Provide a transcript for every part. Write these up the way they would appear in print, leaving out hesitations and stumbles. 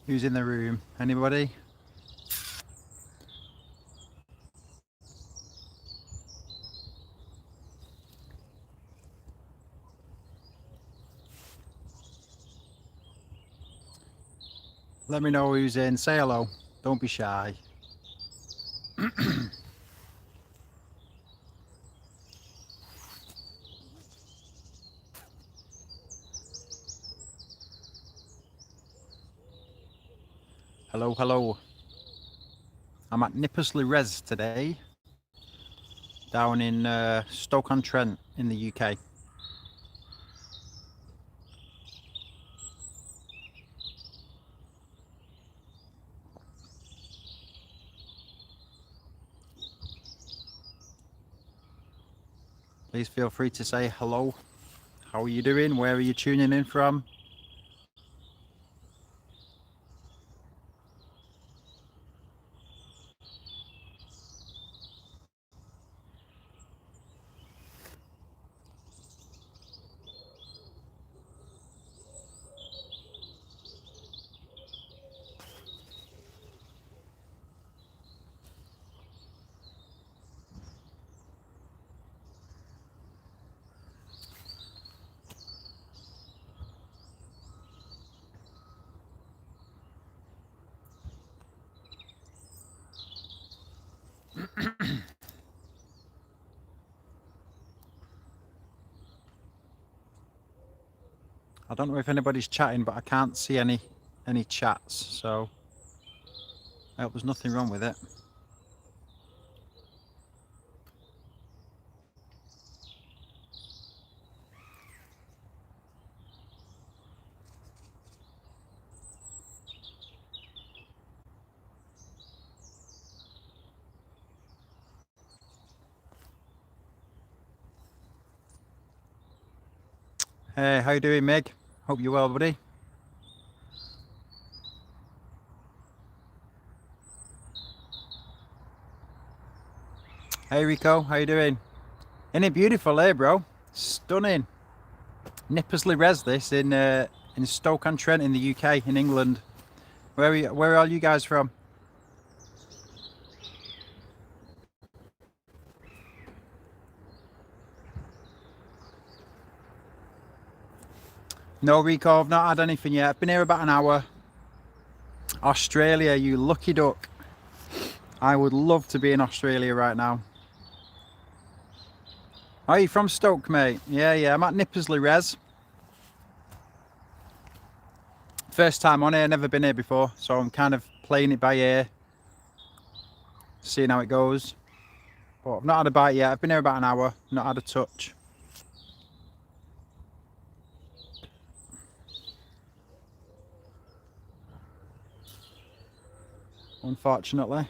Who's in the room? Anybody? Let me know who's in. Say hello. Don't be shy. Hello, hello. I'm at Knypersley Res today, down in Stoke-on-Trent in the UK. Please feel free to say hello. How are you doing? Where are you tuning in from? I don't know if anybody's chatting, but I can't see any chats, so I hope there's nothing wrong with it. Hey, how you doing, Meg? Hope you're well, buddy. Hey, Rico, how you doing? Isn't it beautiful, eh, bro? Stunning. Knypersley Res, this in Stoke-on-Trent in the UK, in England. Where are you guys from? No, Rico, I've not had anything yet. I've been here about an hour. Australia, you lucky duck. I would love to be in Australia right now. Are you from Stoke, mate? Yeah, I'm at Knypersley Res. First time on here, never been here before, so I'm kind of playing it by ear, seeing how it goes. But I've not had a bite yet. I've been here about an hour, not had a touch. Unfortunately.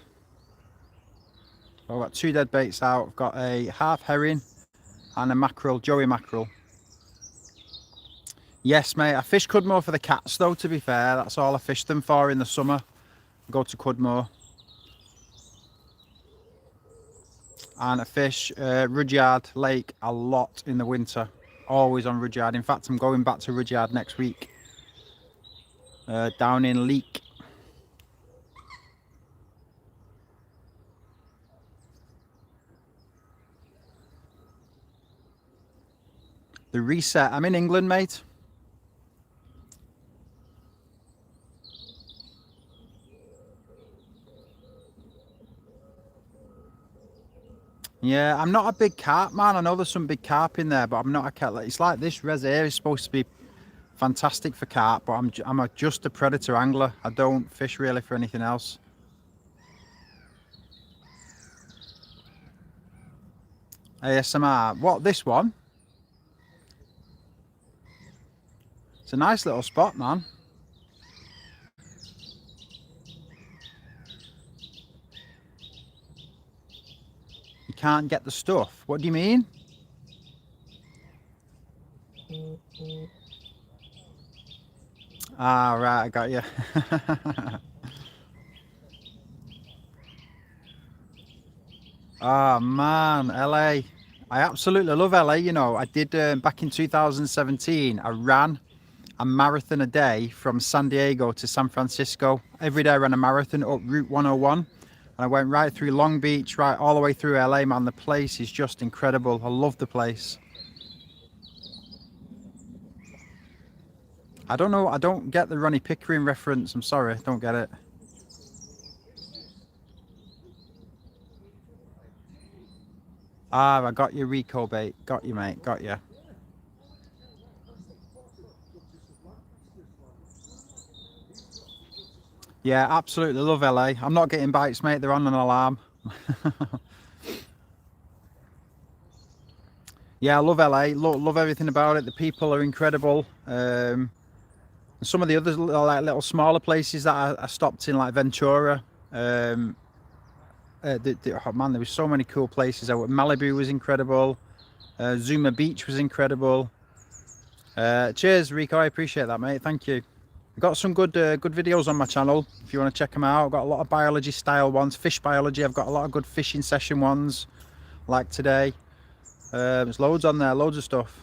So I've got 2 dead baits out. I've got a half herring and a mackerel, Joey mackerel. Yes, mate. I fish Cudmore for the cats, though, to be fair. That's all I fish them for in the summer. Go to Cudmore. And I fish Rudyard Lake a lot in the winter. Always on Rudyard. In fact, I'm going back to Rudyard next week. Down in Leek. The reset. I'm in England, mate. Yeah, I'm not a big carp man. I know there's some big carp in there, but I'm not a carp. It's like this res here is supposed to be fantastic for carp, but I'm just a predator angler. I don't fish really for anything else. ASMR. What, this one? It's a nice little spot, man. You can't get the stuff. What do you mean? Ah, right, I got you. Oh man, LA. I absolutely love LA. You know, I did back in 2017. I ran a marathon a day from San Diego to San Francisco. Every day I ran a marathon up Route 101. And I went right through Long Beach, right all the way through LA, man. The place is just incredible. I love the place. I don't know, I don't get the Ronnie Pickering reference. I'm sorry, I don't get it. Ah, I got you, Rico bait. Got you, mate. Got you. Yeah, absolutely love LA. I'm not getting bites, mate. They're on an alarm. Yeah, I love LA. Love everything about it. The people are incredible. Some of the other like little smaller places that I stopped in, like Ventura. Oh man, there was so many cool places. Malibu was incredible. Zuma Beach was incredible. Cheers, Rico. I appreciate that, mate. Thank you. I've got some good videos on my channel if you want to check them out. I've got a lot of biology style ones, fish biology. I've got a lot of good fishing session ones, like today. There's loads on there, loads of stuff.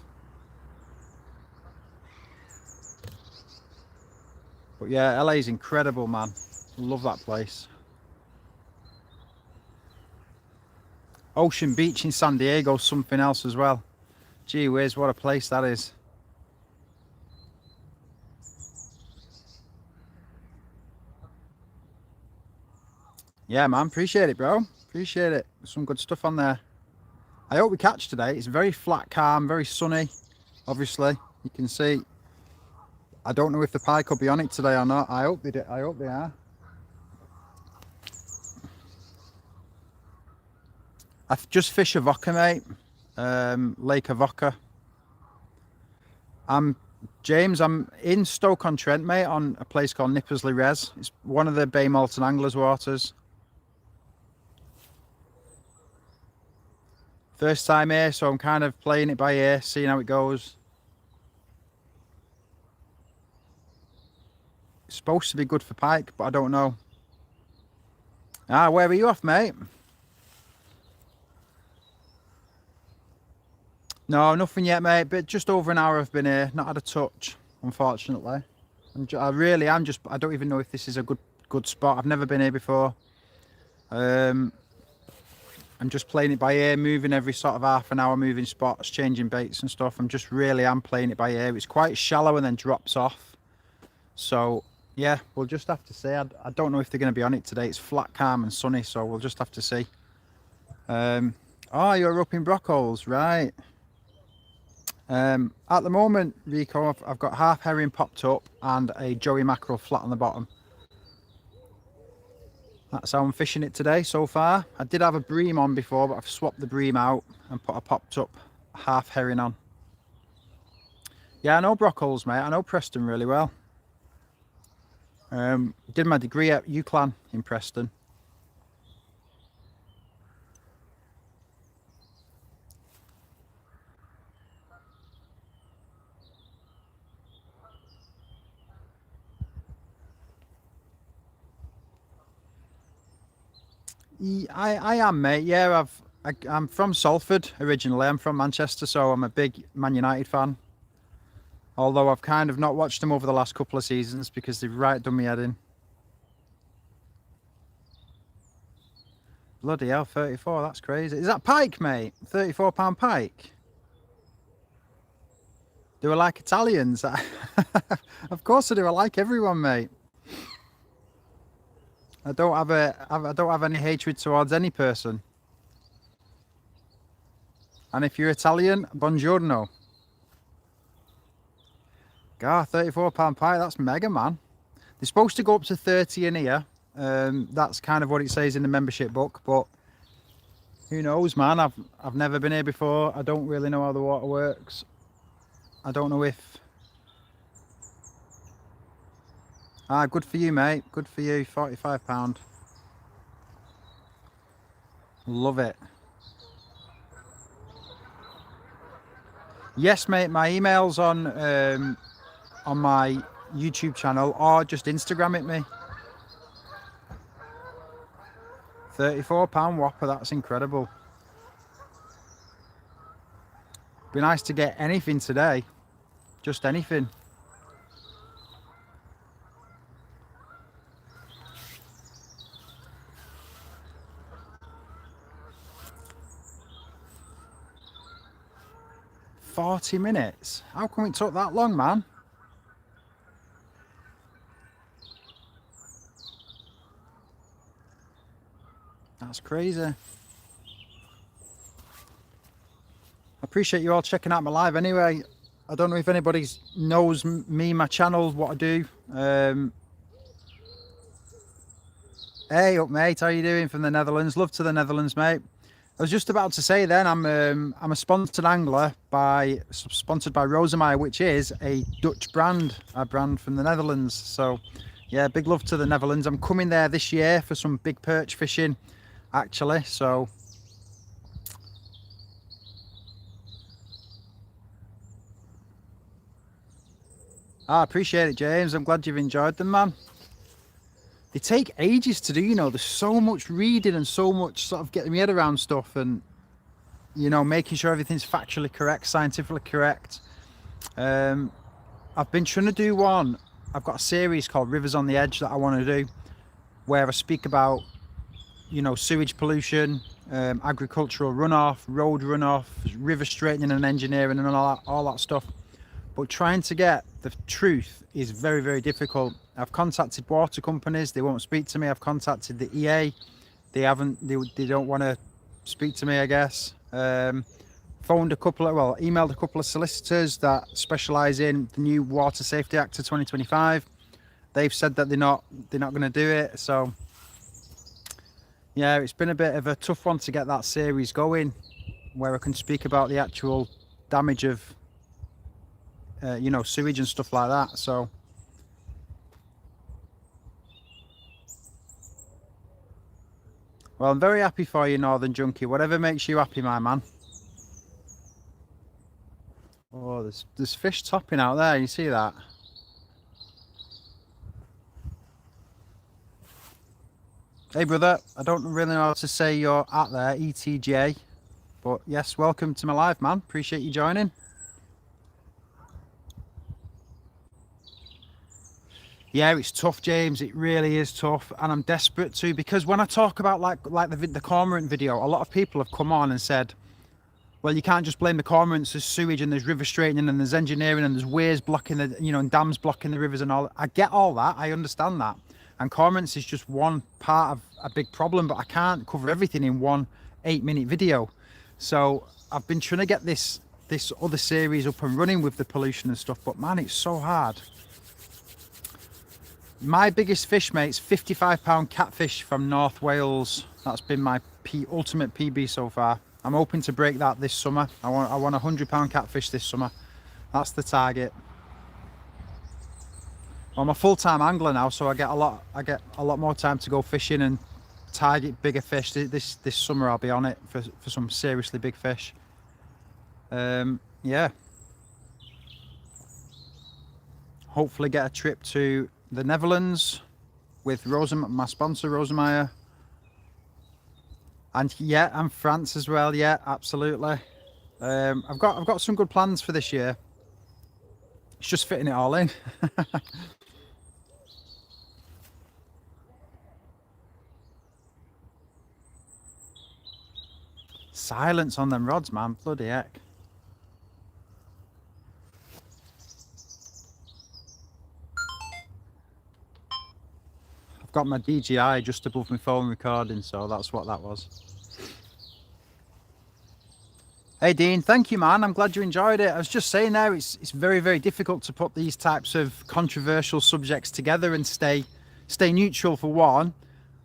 But yeah, LA is incredible, man. Love that place. Ocean Beach in San Diego, something else as well. Gee whiz, what a place that is. Yeah, man, appreciate it, bro. Appreciate it. There's some good stuff on there. I hope we catch today. It's very flat, calm, very sunny. Obviously, you can see. I don't know if the pike will be on it today or not. I hope they do. I hope they are. I've just fished Avoca, mate. Lake Avoca. James, I'm in Stoke-on-Trent, mate, on a place called Knypersley Res. It's one of the Bay Malton Anglers waters. First time here, so I'm kind of playing it by ear, seeing how it goes. It's supposed to be good for pike, but I don't know. Ah, where were you off, mate? No, nothing yet, mate, but just over an hour I've been here. Not had a touch, unfortunately. I really am just, I don't even know if this is a good spot. I've never been here before. I'm just playing it by ear, moving every sort of half an hour, moving spots, changing baits and stuff. I'm just really am playing it by ear. It's quite shallow and then drops off. So, yeah, we'll just have to see. I don't know if they're going to be on it today. It's flat, calm and sunny, so we'll just have to see. Oh, you're up in Brockholes, right. At the moment, Rico, I've got half herring popped up and a joey mackerel flat on the bottom. That's how I'm fishing it today so far. I did have a bream on before, but I've swapped the bream out and put a popped up half herring on. Yeah, I know Brockholes, mate. I know Preston really well. Did my degree at UCLan in Preston. I am, mate. Yeah, I'm from Salford originally. I'm from Manchester, so I'm a big Man United fan. Although I've kind of not watched them over the last couple of seasons because they've right done me head in. Bloody hell, 34, that's crazy. Is that pike, mate? £34 pike? They were like Italians. Of course I do. I like everyone, mate. I don't have any hatred towards any person. And if you're Italian, buongiorno. God, £34 pike, that's mega, man. They're supposed to go up to 30 in here. That's kind of what it says in the membership book, but who knows, man. I've never been here before. I don't really know how the water works. I don't know if... Ah, good for you, mate. Good for you. £45. Love it. Yes, mate. My email's on my YouTube channel, or just Instagram it me. £34 whopper. That's incredible. Be nice to get anything today. Just anything. 40 minutes. How come it took that long, man? That's crazy. I appreciate you all checking out my live anyway. I don't know if anybody knows me, my channel, what I do. Hey up mate, how you doing from the Netherlands? Love to the Netherlands, mate. I was just about to say then, I'm a sponsored angler sponsored by Rosemeyer, which is a Dutch brand, a brand from the Netherlands. So yeah, big love to the Netherlands. I'm coming there this year for some big perch fishing actually, so I appreciate it, James. I'm glad you've enjoyed them, man. They take ages to do, you know. There's so much reading and so much sort of getting my head around stuff and, you know, making sure everything's factually correct, scientifically correct. I've been trying to do one. I've got a series called Rivers on the Edge that I want to do, where I speak about, you know, sewage pollution, agricultural runoff, road runoff, river straightening and engineering and all that stuff. But trying to get the truth is very, very difficult. I've contacted water companies, they won't speak to me. I've contacted the EA, they don't want to speak to me, I guess. Emailed a couple of solicitors that specialise in the new Water Safety Act of 2025. They've said that they're not going to do it. So yeah, it's been a bit of a tough one to get that series going, where I can speak about the actual damage of you know, sewage and stuff like that. So well, I'm very happy for you, Northern Junkie. Whatever makes you happy, my man. Oh, there's fish topping out there. You see that? Hey, brother. I don't really know how to say you're at there, ETJ. But yes, welcome to my live, man. Appreciate you joining. Yeah, it's tough, James. It really is tough, and I'm desperate to, because when I talk about like the Cormorant video, a lot of people have come on and said, well, you can't just blame the Cormorants. There's sewage and there's river straightening and there's engineering and there's weirs blocking the, you know, and dams blocking the rivers and all. I get all that. I understand that. And Cormorants is just one part of a big problem, but I can't cover everything in one 8-minute video. So I've been trying to get this other series up and running with the pollution and stuff, but man, it's so hard. My biggest fish, mate's 55-pound catfish from North Wales. That's been my ultimate PB so far. I'm hoping to break that this summer. I want a 100-pound catfish this summer. That's the target. I'm a full-time angler now, so I get a lot more time to go fishing and target bigger fish. This summer I'll be on it for some seriously big fish. Yeah. Hopefully get a trip to the Netherlands with my sponsor Rosemeyer, and yeah, and France as well. Yeah, absolutely. I've got some good plans for this year. It's just fitting it all in. Silence on them rods, man. Bloody heck. Got my DJI just above my phone recording, so that's what that was. Hey Dean, thank you, man. I'm glad you enjoyed it. I was just saying there, it's very, very difficult to put these types of controversial subjects together and stay neutral for one,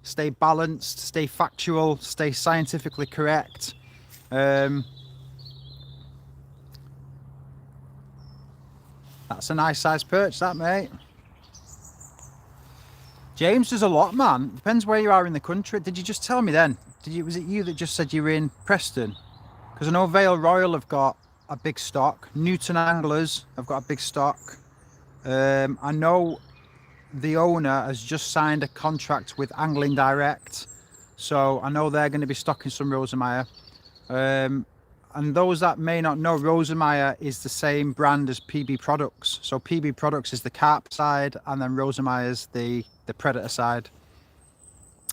stay balanced, stay factual, stay scientifically correct. That's a nice size perch, that, mate. James, there's a lot, man. Depends where you are in the country. Did you just tell me then? Was it you that just said you were in Preston? Because I know Vale Royal have got a big stock. Newton Anglers have got a big stock. I know the owner has just signed a contract with Angling Direct, so I know they're going to be stocking some Rosemeyer. And those that may not know, Rosemeyer is the same brand as PB Products. So PB Products is the carp side, and then Rosemeyer's the predator side.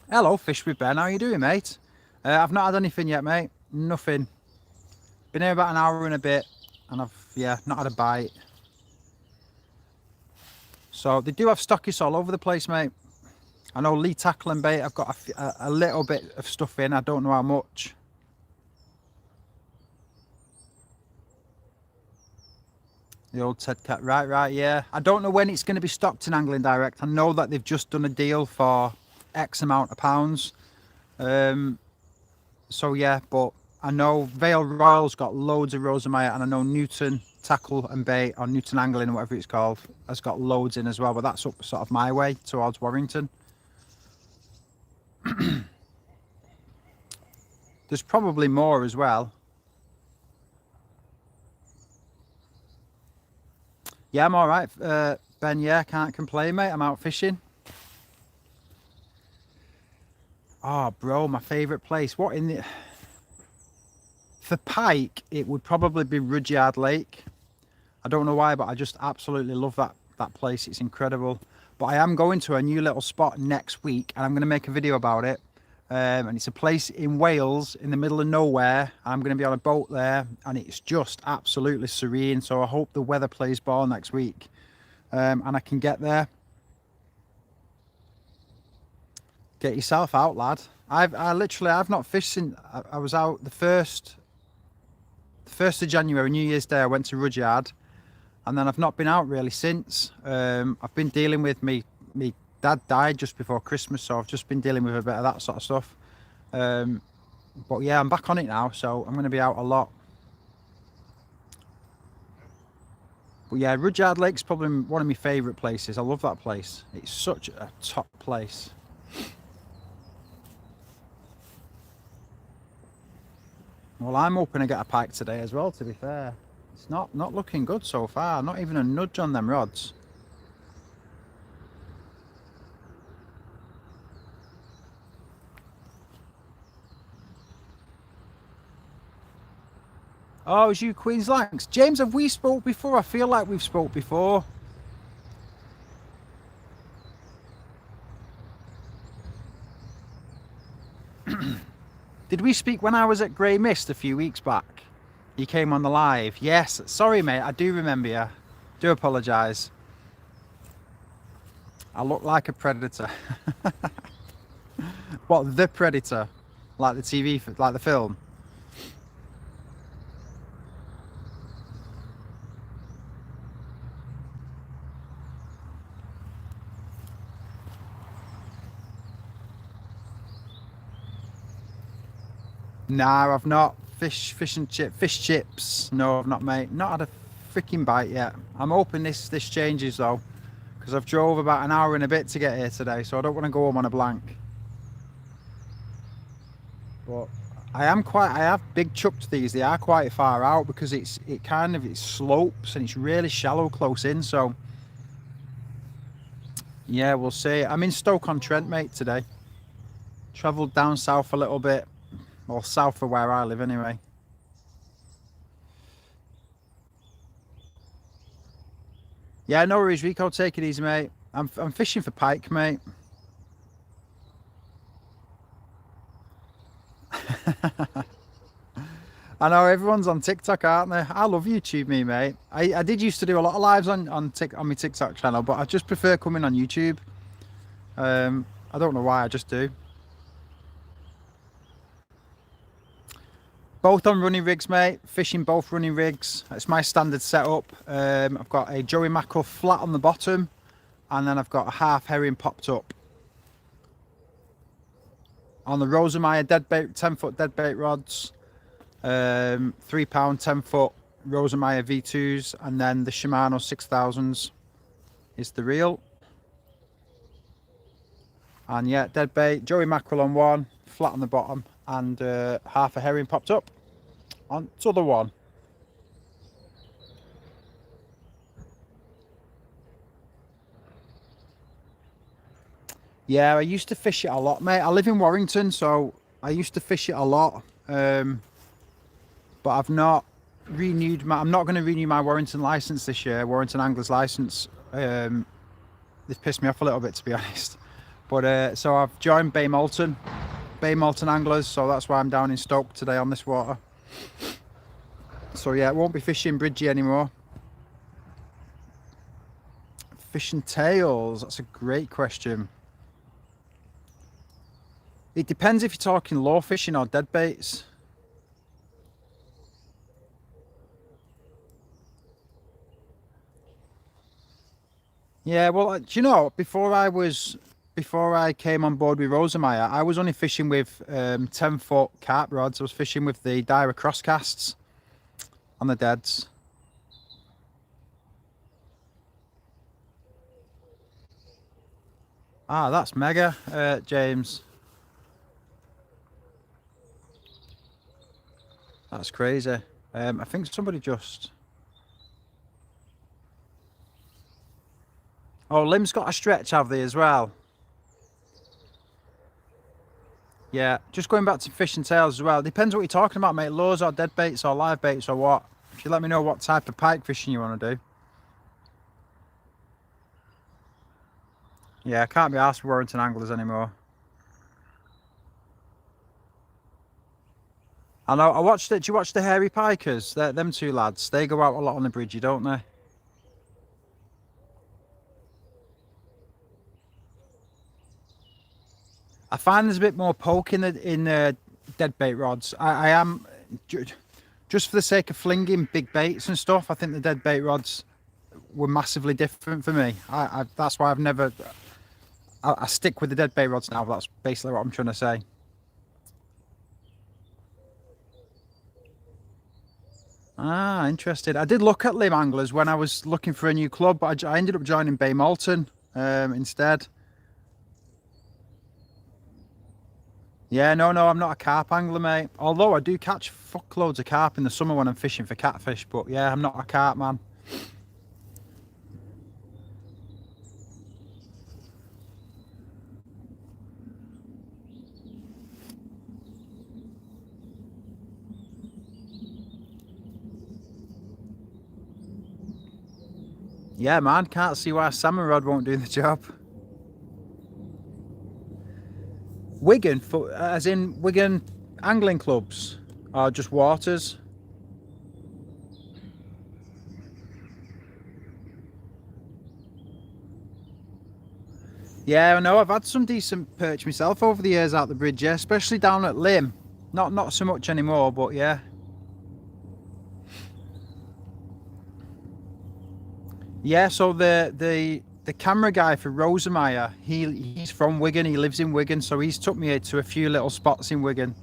Hello, Fish with Ben. How you doing, mate? I've not had anything yet, mate. Nothing. Been here about an hour and a bit. and I've, yeah, not had a bite. So they do have stockists all over the place, mate. I know Lee Tackle and Bait, I've got a little bit of stuff in, I don't know how much. The old Ted Cat, right, yeah. I don't know when it's going to be stocked in Angling Direct. I know that they've just done a deal for X amount of pounds. So yeah, but I know Vale Royal's got loads of Rosamire, and I know Newton Tackle and Bait, or Newton Angling, whatever it's called, has got loads in as well, but that's up sort of my way towards Warrington. There's probably more as well. Yeah, I'm all right, Ben. Yeah, can't complain, mate. I'm out fishing. Oh, bro, my favourite place. What in the... For pike, it would probably be Rudyard Lake. I don't know why, but I just absolutely love that place. It's incredible. But I am going to a new little spot next week, and I'm going to make a video about it. And it's a place in Wales, in the middle of nowhere. I'm going to be on a boat there, and it's just absolutely serene. So I hope the weather plays ball next week, and I can get there. Get yourself out, lad. I've not fished since I was out the 1st of January, New Year's Day. I went to Rudyard, and then I've not been out really since. I've been dealing with me dad died just before Christmas, so I've just been dealing with a bit of that sort of stuff. But yeah, I'm back on it now, so I'm going to be out a lot. But yeah, Rudyard Lake's probably one of my favourite places. I love that place. It's such a top place. Well, I'm hoping to get a pike today as well, to be fair. It's not looking good so far. Not even a nudge on them rods. Oh, it's you, Queen's Lancs. James, have we spoke before? I feel like we've spoke before. Did we speak when I was at Grey Mist a few weeks back? You came on the live. Yes. Sorry, mate. I do remember you. Do apologise. I look like a predator. What, the Predator? Like the TV, like the film? Nah, I've not. Fish chips. No, I've not, mate. Not had a freaking bite yet. I'm hoping this changes though, because I've drove about an hour and a bit to get here today, so I don't want to go home on a blank. But I have big chucked these. They are quite far out because it slopes and it's really shallow close in. So yeah, we'll see. I'm in Stoke-on-Trent, mate, today. Travelled down south a little bit. Well, south of where I live anyway. Yeah, no worries, Rico. Take it easy, mate. I'm fishing for pike, mate. I know everyone's on TikTok, aren't they? I love YouTube, mate. I did used to do a lot of lives on my TikTok channel, but I just prefer coming on YouTube. I don't know why, I just do. Both on running rigs, mate. Fishing both running rigs. It's my standard setup. I've got a Joey mackerel flat on the bottom, and then I've got a half herring popped up. On the Rosamire deadbait, 10-foot deadbait rods, 3 pound 10-foot Rosamire V2s, and then the Shimano 6000s is the reel. And yeah, deadbait, Joey mackerel on one, flat on the bottom, and half a herring popped up on the other one. Yeah, I used to fish it a lot, mate. I live in Warrington, so I used to fish it a lot. But I've not renewed I'm not going to renew my Warrington license this year, Warrington Anglers license. They've pissed me off a little bit, to be honest. But so I've joined Bay Malton Anglers, so that's why I'm down in Stoke today on this water. So yeah, it won't be fishing bridgie anymore. Fishing tails, that's a great question. It depends if you're talking low fishing or dead baits. Yeah, well, do you know, before I came on board with Rosemeyer, I was only fishing with 10-foot carp rods. I was fishing with the Dyra cross casts on the deads. Ah, that's mega, James. That's crazy. I think somebody just... Oh, Lim's got a stretch, have they, as well? Yeah, just going back to fishing tails as well. Depends what you're talking about, mate. Lures or dead baits or live baits or what. If you let me know what type of pike fishing you want to do. Yeah, I can't be asked for Warrington anglers anymore. I know, I watched it. Do you watch the hairy pikers? Them two lads, they go out a lot on the bridge, don't they? I find there's a bit more poke in the dead bait rods. I am just for the sake of flinging big baits and stuff. I think the dead bait rods were massively different for me. That's why I've never. I stick with the dead bait rods now. That's basically what I'm trying to say. Ah, interested. I did look at limb anglers when I was looking for a new club, but I ended up joining Bay Malton instead. Yeah, no, I'm not a carp angler, mate. Although I do catch fuckloads of carp in the summer when I'm fishing for catfish, but yeah, I'm not a carp man. Yeah, man, can't see why a salmon rod won't do the job. Wigan, as in Wigan angling clubs, or just waters? Yeah, I know. I've had some decent perch myself over the years out the bridge, yeah, especially down at Lim. Not so much anymore, but yeah. Yeah, so the camera guy for Rosemeyer, he's from Wigan. He lives in Wigan, so he's took me to a few little spots in Wigan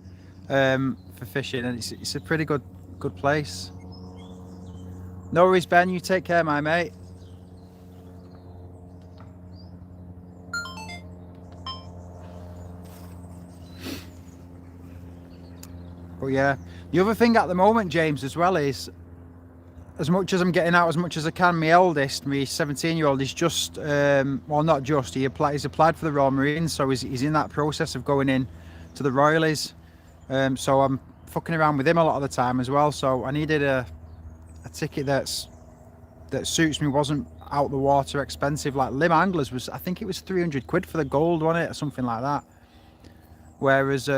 for fishing, and it's a pretty good place. No worries, Ben. You take care, my mate. But yeah, the other thing at the moment, James, as well, is as much as I'm getting out as much as I can, my eldest, my 17-year-old, is just, well, not just, he's applied for the Royal Marines, so he's in that process of going in to the Royalies. So I'm fucking around with him a lot of the time as well. So I needed a ticket that suits me, wasn't out the water expensive. Like Lim Anglers was, I think it was 300 quid for the gold, wasn't it, or something like that. Whereas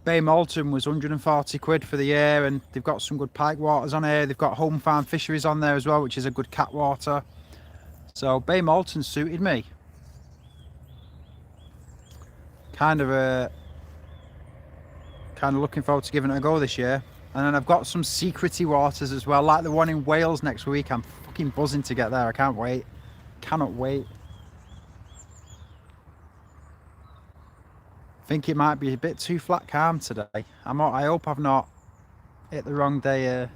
Bay Malton was 140 quid for the year, and they've got some good pike waters on here. They've got home farm fisheries on there as well, which is a good cat water. So Bay Malton suited me. Kind of looking forward to giving it a go this year. And then I've got some secrety waters as well, like the one in Wales next week. I'm fucking buzzing to get there. I can't wait. Cannot wait. I think it might be a bit too flat calm today. I hope I've not hit the wrong day here.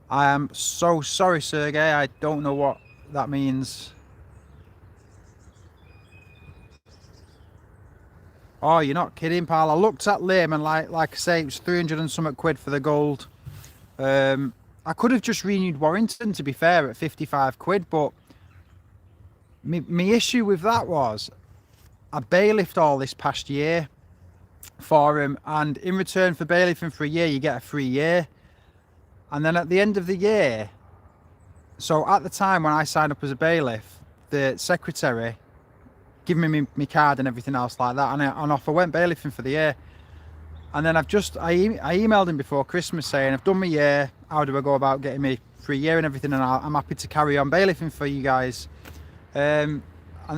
I am so sorry, Sergey. I don't know what that means. Oh, you're not kidding, pal. I looked at Lim, and like I say, it was 300 and something quid for the gold. I could have just renewed Warrington, to be fair, at 55 quid, but my issue with that was I bailiffed all this past year for him, and in return for bailiffing for a year, you get a free year. And then at the end of the year, so at the time when I signed up as a bailiff, the secretary giving me my card and everything else like that, and off I went bailiffing for the year. And then I emailed him before Christmas saying, I've done my year, how do I go about getting me for a year and everything, and I'm happy to carry on bailiffing for you guys. And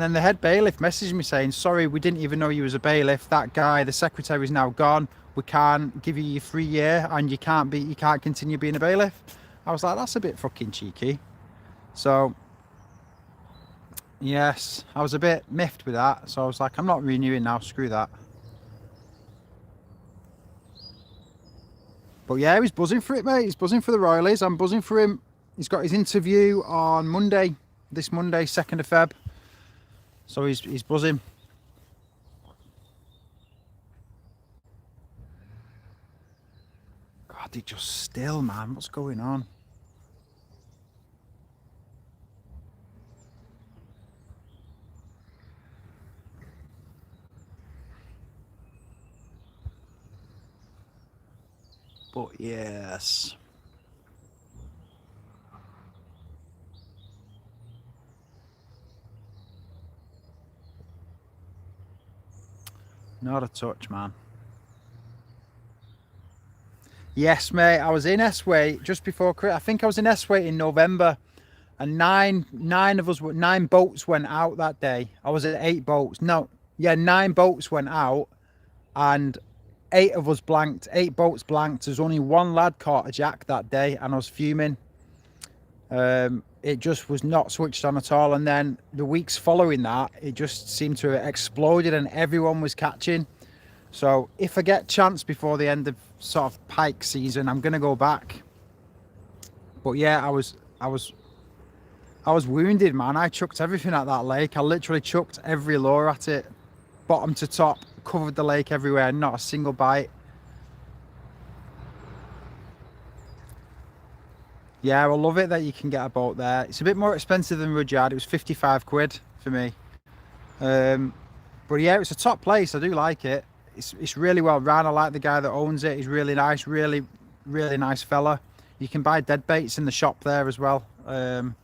then the head bailiff messaged me saying, sorry, we didn't even know you was a bailiff. That guy, the secretary, is now gone. We can't give you your free year, and you can't continue being a bailiff. I was like, that's a bit fucking cheeky. So yes, I was a bit miffed with that. So I was like, I'm not renewing now, screw that. But yeah, he's buzzing for it, mate. He's buzzing for the Royalies. I'm buzzing for him. He's got his interview on Monday, this Monday, 2nd of Feb. So he's buzzing. God, it's just still, man. What's going on? But yes. Not a touch, man. Yes, mate. I was in S-Weight just before. I think I was in S-Weight in November, and nine boats went out that day. I was at 8 boats. No, yeah, 9 boats went out, and 8 of us blanked. 8 boats blanked. There's only 1 lad caught a jack that day, and I was fuming. It just was not switched on at all. And then the weeks following that, it just seemed to have exploded, and everyone was catching. So if I get chance before the end of sort of pike season, I'm gonna go back. But yeah, I was wounded, man. I chucked everything at that lake. I literally chucked every lure at it, bottom to top, covered the lake everywhere, not a single bite. Yeah, I love it that you can get a boat there. It's a bit more expensive than Rudyard. It was 55 quid for me. But yeah, it's a top place. I do like it. It's really well run. I like the guy that owns it. He's really nice, really nice fella. You can buy dead baits in the shop there as well, and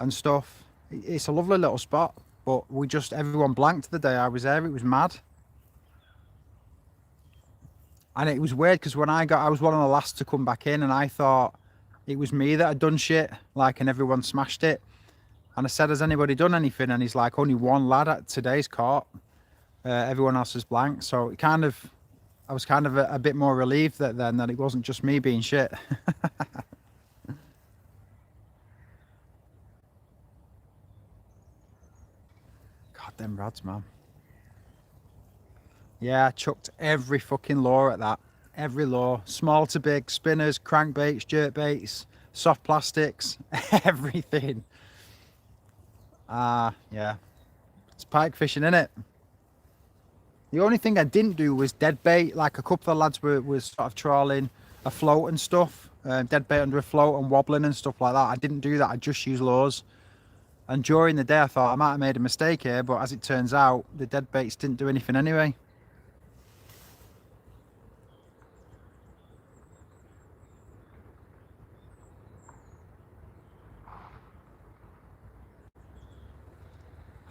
stuff. It's a lovely little spot, but everyone blanked the day I was there. It was mad. And it was weird because I was one of the last to come back in, and I thought it was me that had done shit, like, and everyone smashed it. And I said, has anybody done anything? And he's like, only 1 lad at today's caught. Everyone else is blank. So I was kind of a bit more relieved that it wasn't just me being shit. God, them rods, man. Yeah, I chucked every fucking lure at that. Every lure, small to big, spinners, crankbaits, jerkbaits, soft plastics, everything. Yeah, it's pike fishing, innit? The only thing I didn't do was dead bait. Like, a couple of lads were sort of trawling a float and stuff, dead bait under a float and wobbling and stuff like that. I didn't do that. I just used lures. And during the day, I thought I might have made a mistake here, but as it turns out, the dead baits didn't do anything anyway.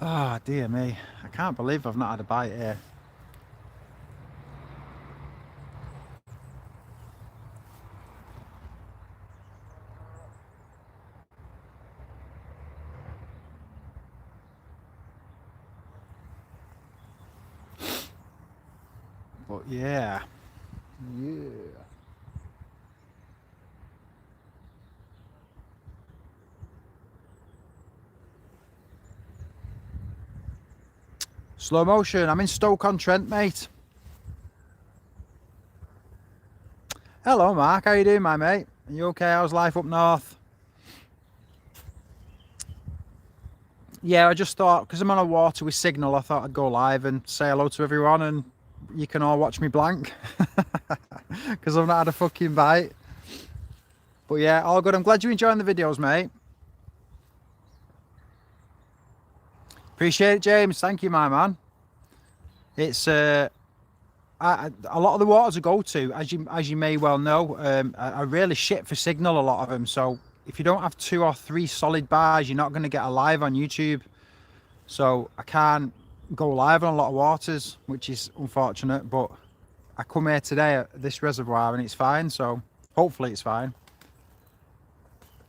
Ah, oh, dear me. I can't believe I've not had a bite here. But yeah. Yeah. Slow motion. I'm in Stoke-on-Trent, mate. Hello, Mark. How you doing, my mate? Are you okay? How's life up north? Yeah, I just thought, because I'm on a water with signal, I thought I'd go live and say hello to everyone, and you can all watch me blank. Because I've not had a fucking bite. But yeah, all good. I'm glad you're enjoying the videos, mate. Appreciate it, James. Thank you, my man. It's a lot of the waters I go to, as you may well know, are really shit for signal, a lot of them. So if you don't have 2 or 3 solid bars, you're not going to get a live on YouTube. so I can't go live on a lot of waters, which is unfortunate, but I come here today at this reservoir and it's fine, so hopefully it's fine.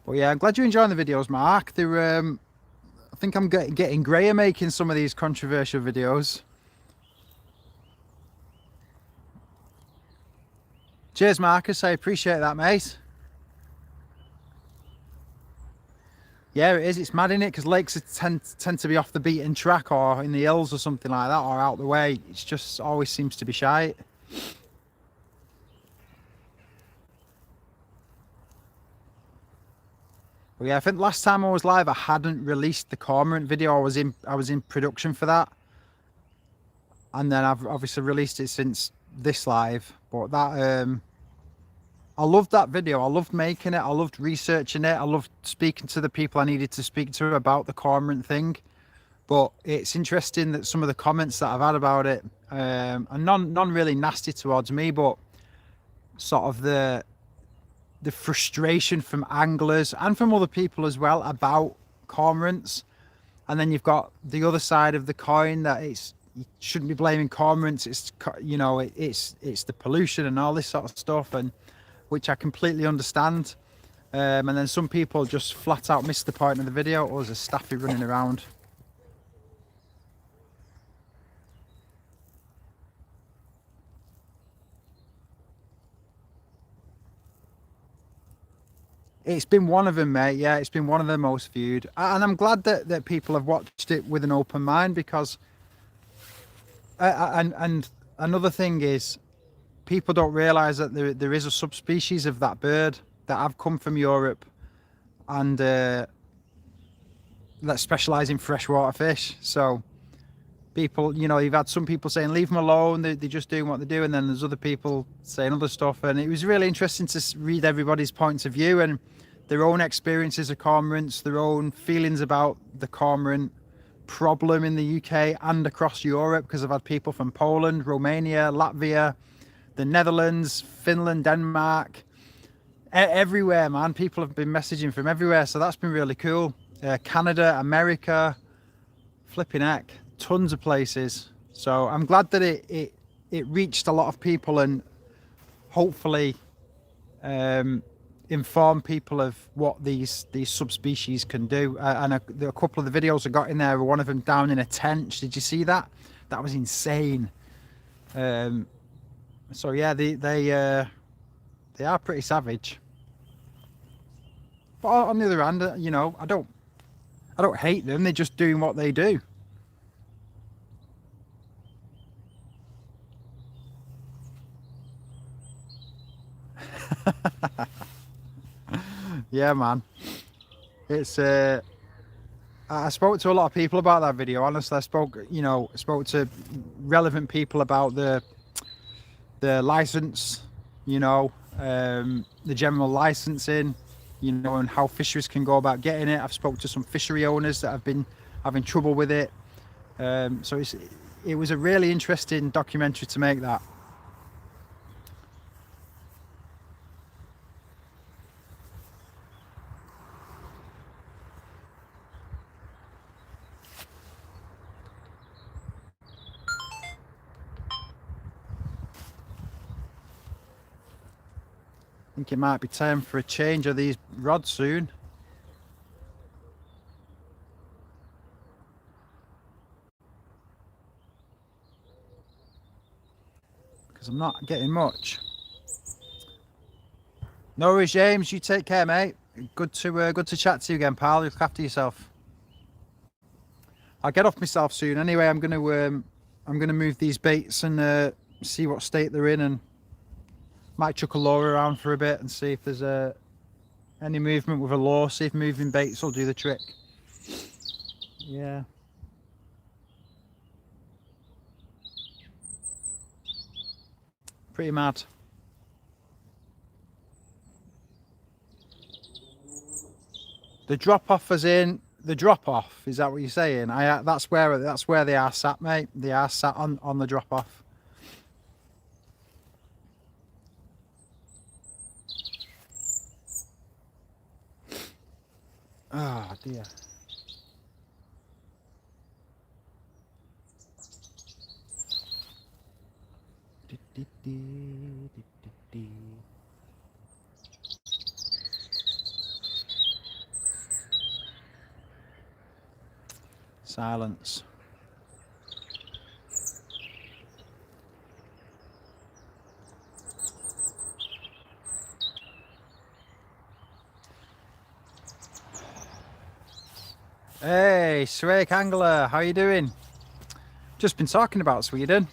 But yeah, I'm glad you're enjoying the videos, Mark. They're I think I'm getting grayer making some of these controversial videos. Cheers, Marcus, I appreciate that, mate. Yeah, it is. It's mad, innit? Because lakes tend to be off the beaten track or in the hills or something like that, or out the way. It's just always seems to be shite. But yeah, I think last time I was live, I hadn't released the Cormorant video. I was in production for that, and then I've obviously released it since this live. But that I loved that video. I loved making it. I loved researching it. I loved speaking to the people I needed to speak to about the Cormorant thing. But it's interesting that some of the comments that I've had about it, are none really nasty towards me, but sort of the frustration from anglers and from other people as well about cormorants. And then you've got the other side of the coin that you shouldn't be blaming cormorants. It's, you know, it's the pollution and all this sort of stuff, and which I completely understand. And then some people just flat out missed the point of the video. It was a staffy running around. It's been one of them, mate. Yeah, it's been one of the most viewed. And I'm glad that people have watched it with an open mind, because and another thing is, people don't realize that there is a subspecies of that bird that have come from Europe, and that specialize in freshwater fish. So people, you know, you've had some people saying leave them alone, they're just doing what they do, and then there's other people saying other stuff. And it was really interesting to read everybody's points of view and their own experiences of cormorants, their own feelings about the cormorant problem in the UK and across Europe, because I've had people from Poland, Romania, Latvia, the Netherlands, Finland, Denmark, everywhere, man. People have been messaging from everywhere, so that's been really cool. Canada, America, flipping heck, tons of places. So I'm glad that it reached a lot of people, and hopefully inform people of what these subspecies can do. And a couple of the videos I got in there, one of them down in a tent. Did you see that? That was insane. So yeah, they are pretty savage. But on the other hand, you know, I don't hate them. They're just doing what they do. Yeah, man. It's I spoke to a lot of people about that video. Honestly, I spoke to relevant people about the license, you know, the general licensing, you know, and how fisheries can go about getting it. I've spoke to some fishery owners that have been having trouble with it. So it was a really interesting documentary to make that. I think it might be time for a change of these rods soon. Because I'm not getting much. No worries, James. You take care, mate. Good to chat to you again, pal. Look after yourself. I'll get off myself soon. Anyway, I'm gonna move these baits and see what state they're in, and might chuck a lure around for a bit and see if there's any movement with a lure. See if moving baits will do the trick. Yeah. Pretty mad. The drop off, as in the drop off, is that what you're saying? That's where they are sat, mate. They are sat on the drop off. Oh dear. Silence. Hey, Swake Angler, how you doing? Just been talking about Sweden.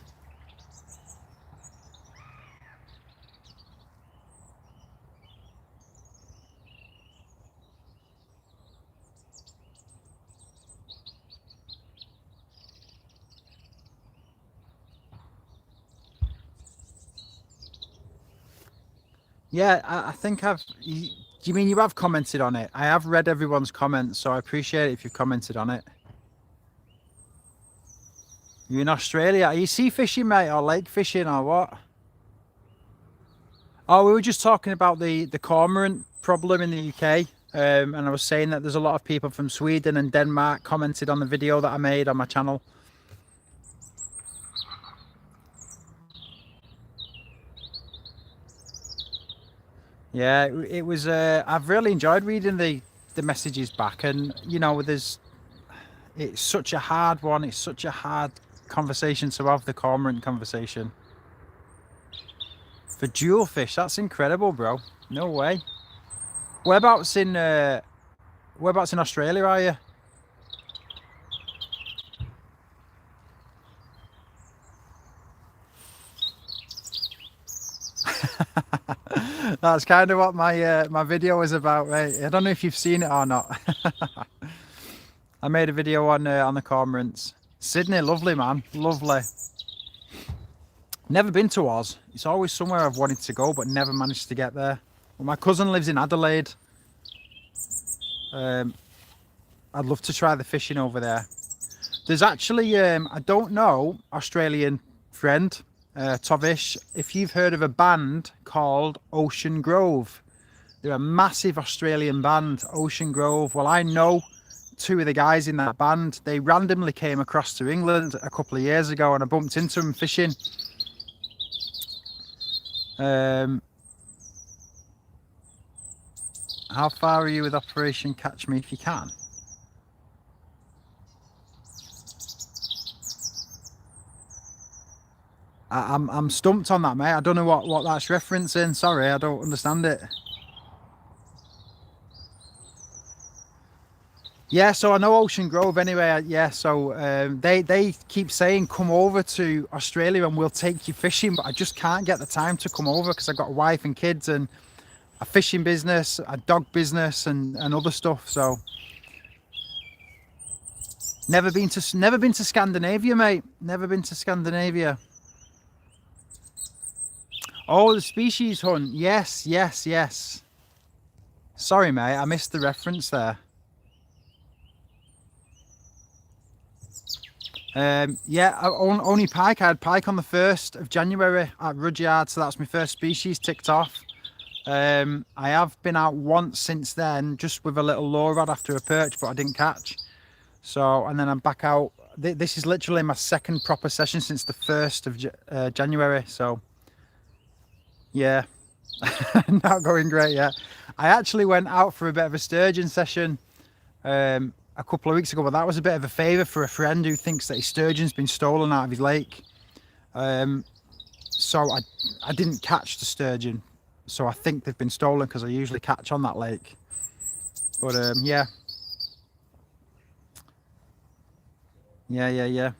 Yeah, I think I've. Do you mean you have commented on it? I have read everyone's comments, so I appreciate it if you've commented on it. You're in Australia. Are you sea fishing, mate, or lake fishing, or what? Oh, we were just talking about the cormorant problem in the UK, and I was saying that there's a lot of people from Sweden and Denmark commented on the video that I made on my channel. Yeah, it was. I've really enjoyed reading the messages back, and you know, it's such a hard one. It's such a hard conversation to have, the cormorant conversation. For jewel fish, that's incredible, bro. No way. Whereabouts in Australia are you? That's kind of what my video was about, mate. I don't know if you've seen it or not. I made a video on the cormorants. Sydney, lovely, man, lovely. Never been to Oz. It's always somewhere I've wanted to go, but never managed to get there. Well, my cousin lives in Adelaide. I'd love to try the fishing over there. There's actually, I don't know, Australian friend, Tovish, if you've heard of a band called Ocean Grove. They're a massive Australian band, Ocean Grove. Well, I know two of the guys in that band. They randomly came across to England a couple of years ago, and I bumped into them fishing. How far are you with Operation Catch Me If You Can? I'm stumped on that, mate. I don't know what that's referencing. Sorry, I don't understand it. Yeah, so I know Ocean Grove anyway. Yeah, so they keep saying come over to Australia and we'll take you fishing, but I just can't get the time to come over because I've got a wife and kids and a fishing business, a dog business, and other stuff. So never been to Scandinavia, mate. Never been to Scandinavia. Oh, the species hunt. Yes, yes, yes. Sorry, mate. I missed the reference there. Yeah, only pike. I had pike on the 1st of January at Rudyard, so that's my first species ticked off. I have been out once since then, just with a little lure rod after a perch, but I didn't catch. So, and then I'm back out. This is literally my second proper session since the 1st of January. So, yeah, not going great yet. I actually went out for a bit of a sturgeon session a couple of weeks ago, but that was a bit of a favour for a friend who thinks that his sturgeon's been stolen out of his lake. So I didn't catch the sturgeon, so I think they've been stolen because I usually catch on that lake. But yeah, yeah.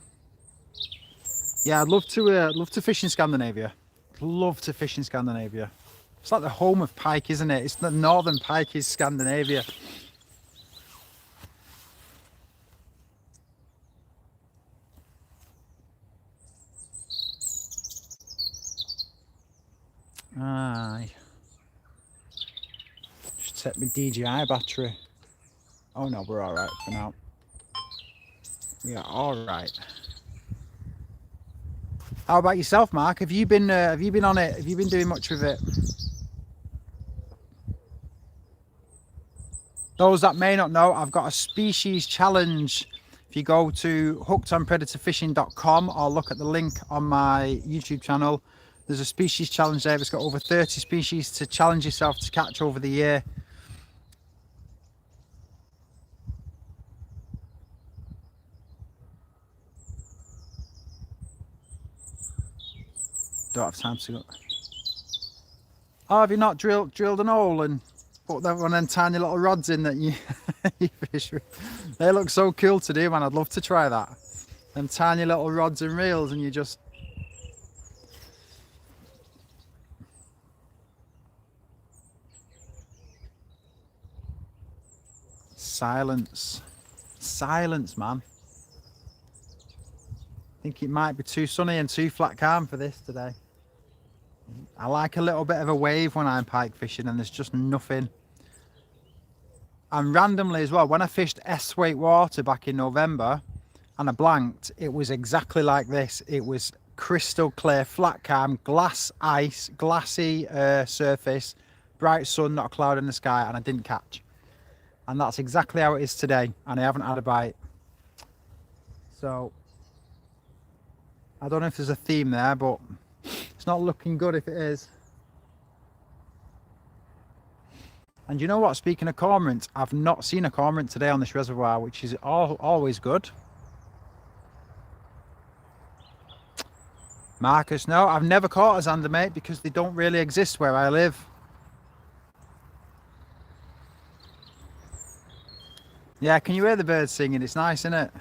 I'd love to fish in Scandinavia. Love to fish in Scandinavia. It's like the home of pike, isn't it? It's the northern pike is Scandinavia. Aye. Just set my DJI battery. Oh no, we're all right for now. We are all right. How about yourself, Mark? Have you been on it? Have you been doing much with it? Those that may not know, I've got a species challenge. If you go to hookedonpredatorfishing.com or look at the link on my YouTube channel, There's a species challenge there. It's got over 30 species to challenge yourself to catch over the year. Don't have time to go. Oh, have you not drilled an hole and put that one of them tiny little rods in that you, you fish with? They look so cool to do, man. I'd love to try that. Them tiny little rods and reels, and you just... Silence. Silence, man. I think it might be too sunny and too flat calm for this today. I like a little bit of a wave when I'm pike fishing, and there's just nothing. And randomly as well, when I fished S-weight water back in November and I blanked, it was exactly like this. It was crystal clear, flat calm, glass ice, glassy surface, bright sun, not a cloud in the sky, and I didn't catch. And that's exactly how it is today, and I haven't had a bite. So I don't know if there's a theme there, but it's not looking good if it is. And you know what, speaking of cormorant, I've not seen a cormorant today on this reservoir, which is always good. Marcus, no, I've never caught a zander, mate, because they don't really exist where I live. Yeah, can you hear the birds singing? It's nice, isn't it?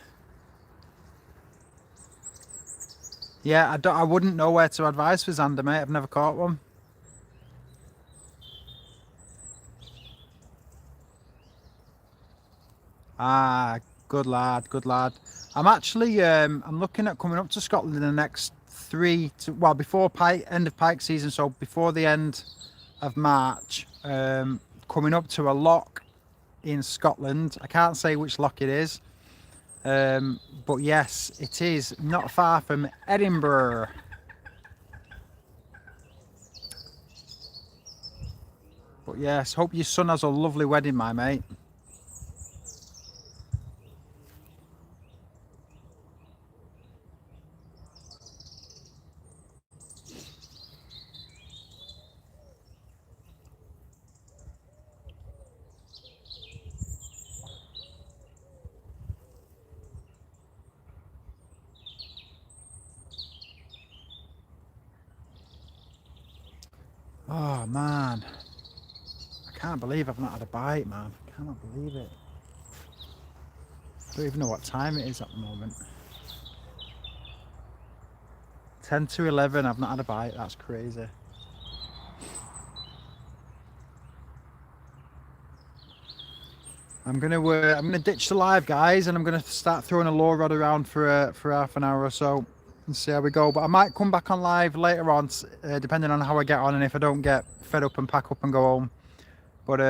Yeah, I wouldn't know where to advise for zander, mate. I've never caught one. Ah, good lad, good lad. I'm actually I'm looking at coming up to Scotland in the next before end of pike season, so before the end of March, coming up to a loch in Scotland. I can't say which loch it is, but yes, it is not far from Edinburgh. But yes, hope your son has a lovely wedding, my mate. Oh man, I can't believe I've not had a bite, man. I cannot believe it. I don't even know what time it is at the moment. 10 to 11, I've not had a bite. That's crazy. I'm gonna ditch the live, guys, and I'm gonna start throwing a lure rod around for half an hour or so and see how we go. But I might come back on live later on, depending on how I get on and if I don't get fed up and pack up and go home. But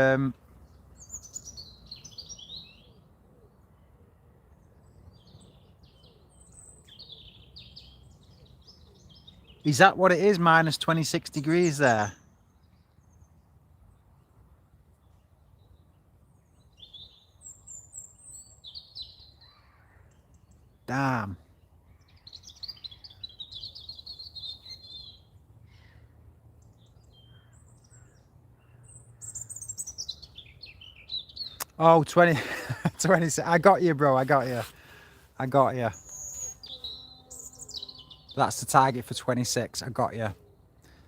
is that what it is? Minus 26 degrees there. Damn. Oh, 20, 26. I got you, bro. I got you. I got you. That's the target for 26. I got you.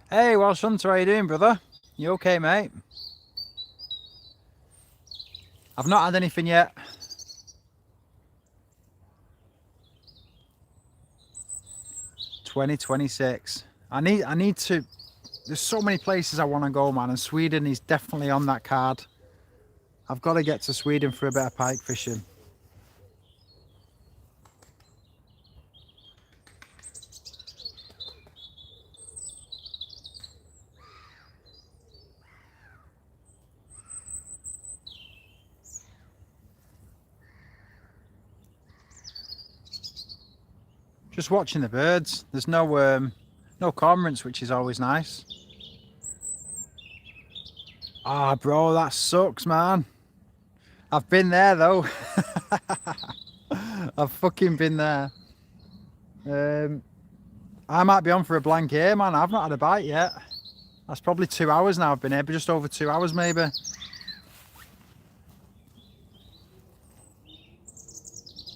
Hey, Welsh Hunter, how you doing, brother? You okay, mate? I've not had anything yet. $20.26. I need to. There's so many places I want to go, man, and Sweden is definitely on that card. I've got to get to Sweden for a bit of pike fishing. Just watching the birds. There's no cormorants, which is always nice. Ah, bro, that sucks, man. I've been there though. I've fucking been there. I might be on for a blank here, man. I've not had a bite yet. That's probably 2 hours now I've been here, but just over 2 hours maybe.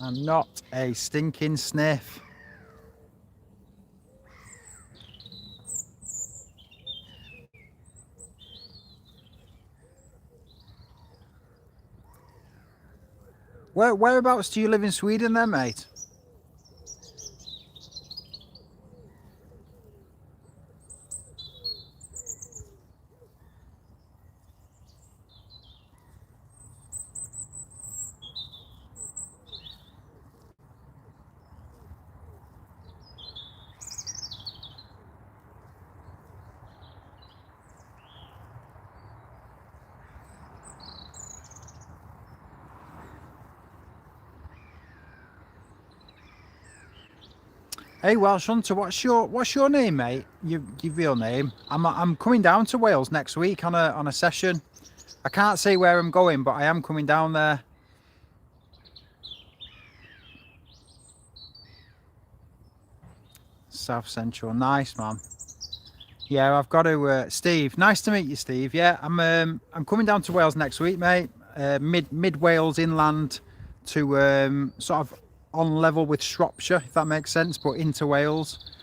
And not a stinking sniff. Whereabouts do you live in Sweden then, mate? Hey Welsh Hunter, what's your name, mate? Your real name? I'm coming down to Wales next week on a session. I can't say where I'm going, but I am coming down there. South Central, nice man. Yeah, I've got to. Steve, nice to meet you, Steve. Yeah, I'm coming down to Wales next week, mate. Mid Wales inland to sort of on level with Shropshire, if that makes sense, but into Wales.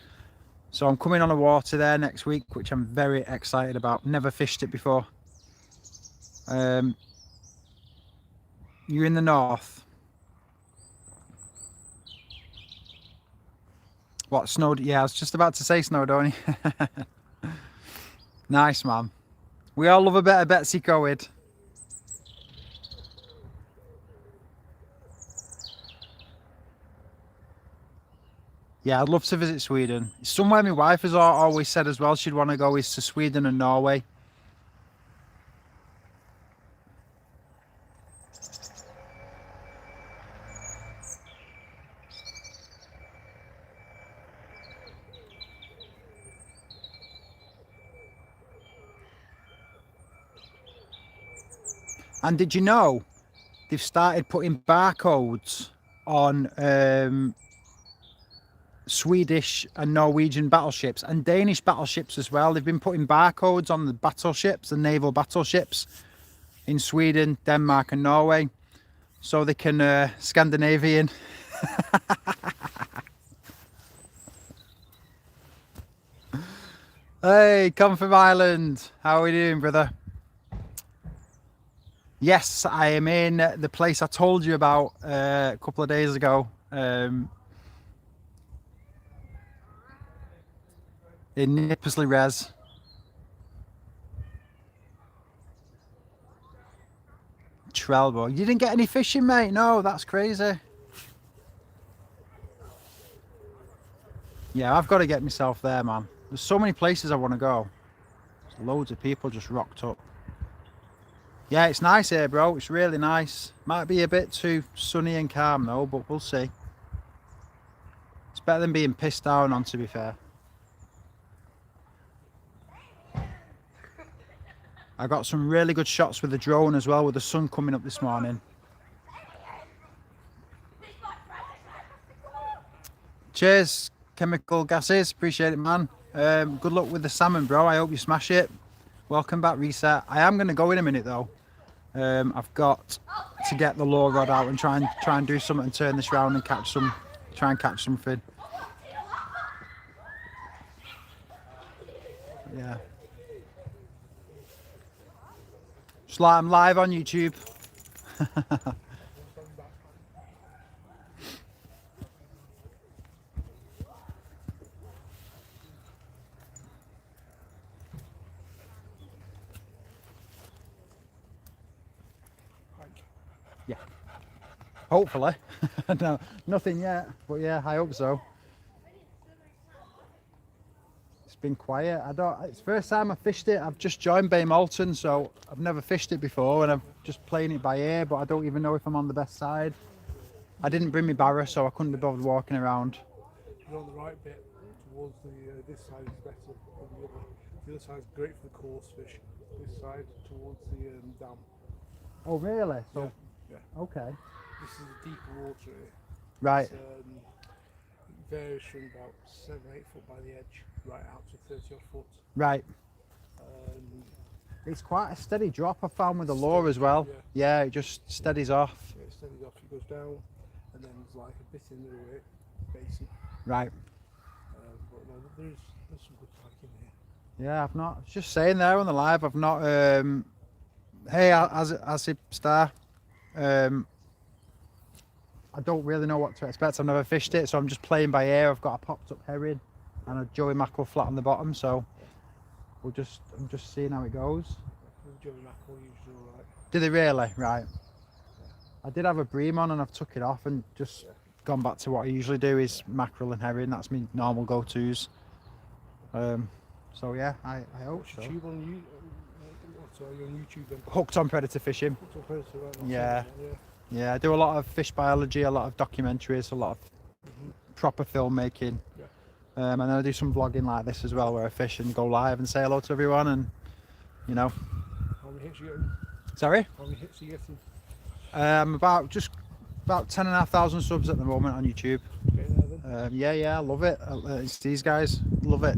So I'm coming on a water there next week, which I'm very excited about. Never fished it before. You're in the north. What, Snowd? Yeah, I was just about to say Snowdon. Nice, man. We all love a bit of Betsy Coed. Yeah, I'd love to visit Sweden. Somewhere my wife has always said as well she'd want to go is to Sweden and Norway. And did you know they've started putting barcodes on Swedish and Norwegian battleships and Danish battleships as well? They've been putting barcodes on the battleships, the naval battleships in Sweden, Denmark and Norway, so they can Scandinavian. Hey, come from Ireland. How are we doing, brother? Yes, I am in the place I told you about a couple of days ago. In Knypersley Res. Trelbo. You didn't get any fishing, mate? No, that's crazy. Yeah, I've got to get myself there, man. There's so many places I want to go. There's loads of people just rocked up. Yeah, it's nice here, bro. It's really nice. Might be a bit too sunny and calm though, but we'll see. It's better than being pissed down on, to be fair. I got some really good shots with the drone as well, with the sun coming up this morning. Cheers, chemical gases. Appreciate it, man. Good luck with the salmon, bro. I hope you smash it. Welcome back, Reset. I am going to go in a minute though. I've got to get the lure rod out and try and do something and turn this round and try and catch something. Yeah. Just like I'm live on YouTube. Yeah. Hopefully. No, nothing yet, but yeah, I hope so. It's been quiet. It's the first time I fished it. I've just joined Bay Malton, so I've never fished it before, and I'm just playing it by ear, but I don't even know if I'm on the best side. I didn't bring my barra, so I couldn't be bothered walking around. You're on the right bit towards this side is better than the other. The other side's great for the coarse fish. This side towards the dam. Oh, really? So, yeah. Okay. This is the deeper water here. Right. It's, varies from about 7-8 foot by the edge right out to 30 odd foot. Right. It's quite a steady drop I found with the lure as well. Yeah, it just steadies off. Yeah, it steadies off, it goes down, and then there's like a bit in the way basin. Right. But no, there's some good pike in here. Yeah, I've not. Just saying there on the live, I've not. Hey, as a star. I don't really know what to expect. I've never fished it, so I'm just playing by ear. I've got a popped up herring and a joey mackerel flat on the bottom, so I'm just seeing how it goes. Joey mackerel usually alright. Do they really? Right. I did have a bream on and I've took it off and just gone back to what I usually do is mackerel and herring. That's my normal go-tos. So yeah, I hope so. What's your you on YouTube then? Hooked on Predator Fishing. Hooked on Predator, right? Yeah. Yeah, I do a lot of fish biology, a lot of documentaries, a lot of proper filmmaking. Yeah. And then I do some vlogging like this as well, where I fish and go live and say hello to everyone, and you know. How many hits are you getting? Sorry? How many hits are you getting? I'm about 10,500 subs at the moment on YouTube. Getting there then? Yeah, I love it. It's these guys, love it.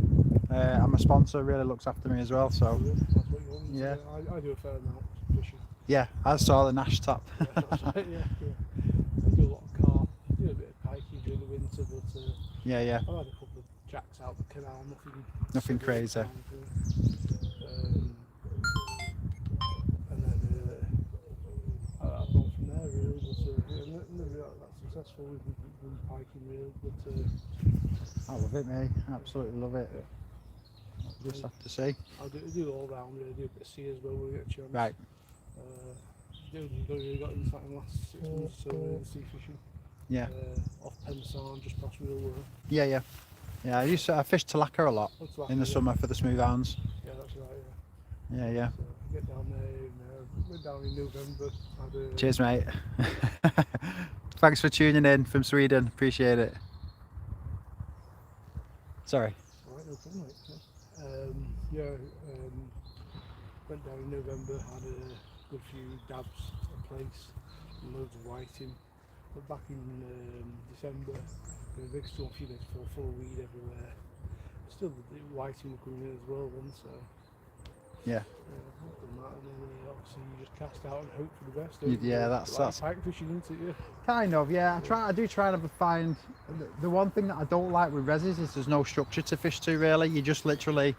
And my sponsor really looks after me as well, so. That's what you want. Yeah. I do a fair amount of fishing. Yeah, I saw the Nash top. Yeah, that's right, yeah. I do a lot of carp, I do a bit of piking during the winter, but Yeah. I've had a couple of jacks out the canal, Nothing crazy. And then I've gone from there really, but never that successful with piking really, but I love it, mate. Absolutely love it. Just have to say. I do all round really, I do a bit of sea as well when we get a chance. Right. You really got into that in the last 6 months or so, sea fishing. Yeah. Off Pensarn, just past Real World. Yeah. I fished tilapia a lot in the summer for the smooth hounds. Yeah, that's right, Yeah. So get down there, went down in November. Cheers, mate. Thanks for tuning in from Sweden. Appreciate it. Sorry. Alright, no problem, mate. Went down in November, had a good few dabs at place, loads of whiting. But back in December, there was a big storm, a few days before, full of weed everywhere. Still, the whiting were coming in as well then, so. Yeah. And then obviously you just cast out and hope for the best. Yeah, that's pike fishing, isn't it? Yeah. Kind of, yeah. I do try and find the one thing that I don't like with reses is there's no structure to fish to really. You just literally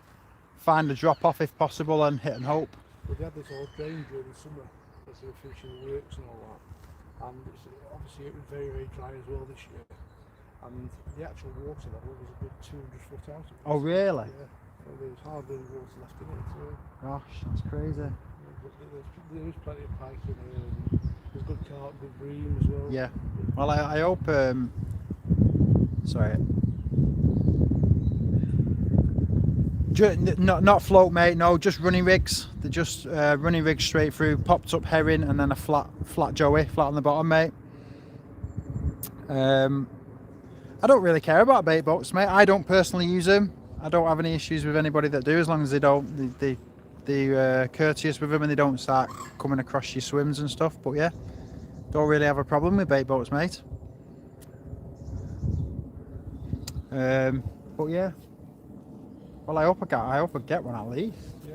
find a drop off if possible and hit and hope. But they had this old drain during the summer as they were finishing the works and all that. And obviously it was very, very dry as well this year. And the actual water level was a good 200 foot out of it. Oh really? Yeah. There was hardly any water left in it. So. Gosh, that's crazy. But there is plenty of pike in here. And there's good carp, good bream as well. Yeah. Well, I hope. Sorry. Not float, mate. No, just running rigs. They're just running rigs straight through. Popped up herring and then a flat joey, flat on the bottom, mate. I don't really care about bait boats, mate. I don't personally use them. I don't have any issues with anybody that do, as long as they don't. They're courteous with them and they don't start coming across your swims and stuff. But yeah, don't really have a problem with bait boats, mate. But yeah. Well, I hope I get one at least. Yeah.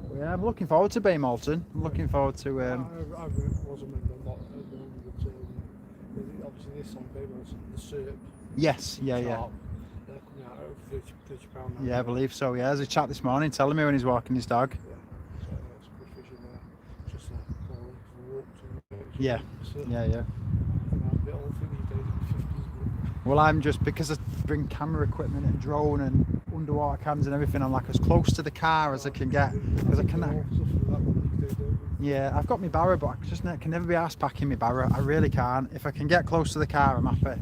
But yeah, I'm looking forward to Bay Malton. I'm looking forward to. I was a member not at the moment, but obviously this on Bayboats, the SERP. Yes, yeah. They're coming out over £30 now. Yeah, I believe so. Yeah, there's a chap this morning telling me when he's walking his dog. Yeah, so some good fishing there. Just falling for walks and Yeah. I'm a bit old for these days in the 50s. Well, I'm just because I bring camera equipment and drone and underwater cams and everything. I'm like as close to the car as I can get because I can. Yeah, I've got my barrow, but I just can never be arsed packing my barrow. I really can't. If I can get close to the car, I'm happy.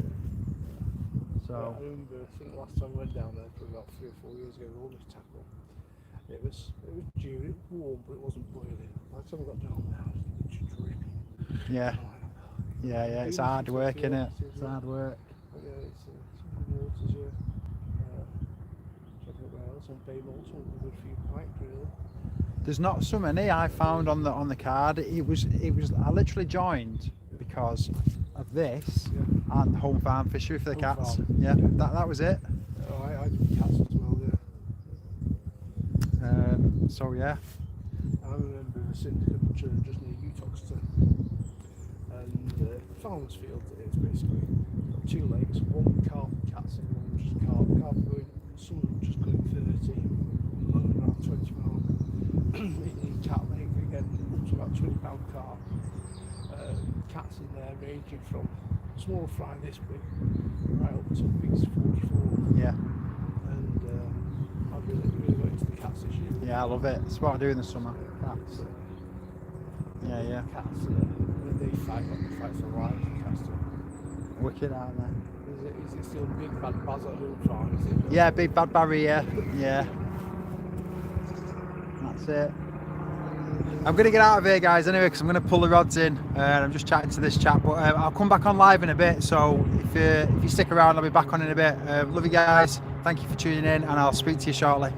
So. I remember, I think the last time I went down there, probably about 3 or 4 years ago, with all this tackle. It was due, it was warm, but it wasn't boiling. By the time I got down there, it was just dripping. Yeah. Yeah, it's hard work, isn't it? It's hard work. But yeah, it's some good waters, yeah. Checking where else on Bay Malton, a good few pike, really. There's not so many I found on the card. It was I literally joined because of this. Yeah. And home farm fishery for the Home cats. farm. Yeah, that was it. Oh, I do cats as well, yeah. So yeah. I remember a syndicate just near Utoxton, and farmer's field it is basically. Got 2 lakes, one with carp cats and one just carp. Carp going, some of them just going 30, and around 20 mark. in cat lake again, it's about £20 carp. Cats in there ranging from small fry this big right up to big 44. Yeah. And I really got into the cats this year. Yeah, I love it. It's what I do in the summer. Cats. Yeah. Cats, when they fight for life, cats do. Wicked, aren't they? Is it still big bad Baz at home farm? Is it? Yeah, big bad Barry. Yeah. That's it. I'm going to get out of here, guys, anyway, because I'm going to pull the rods in. I'm just chatting to this chap, but I'll come back on live in a bit. So if you stick around, I'll be back on in a bit. Love you guys. Thank you for tuning in, and I'll speak to you shortly.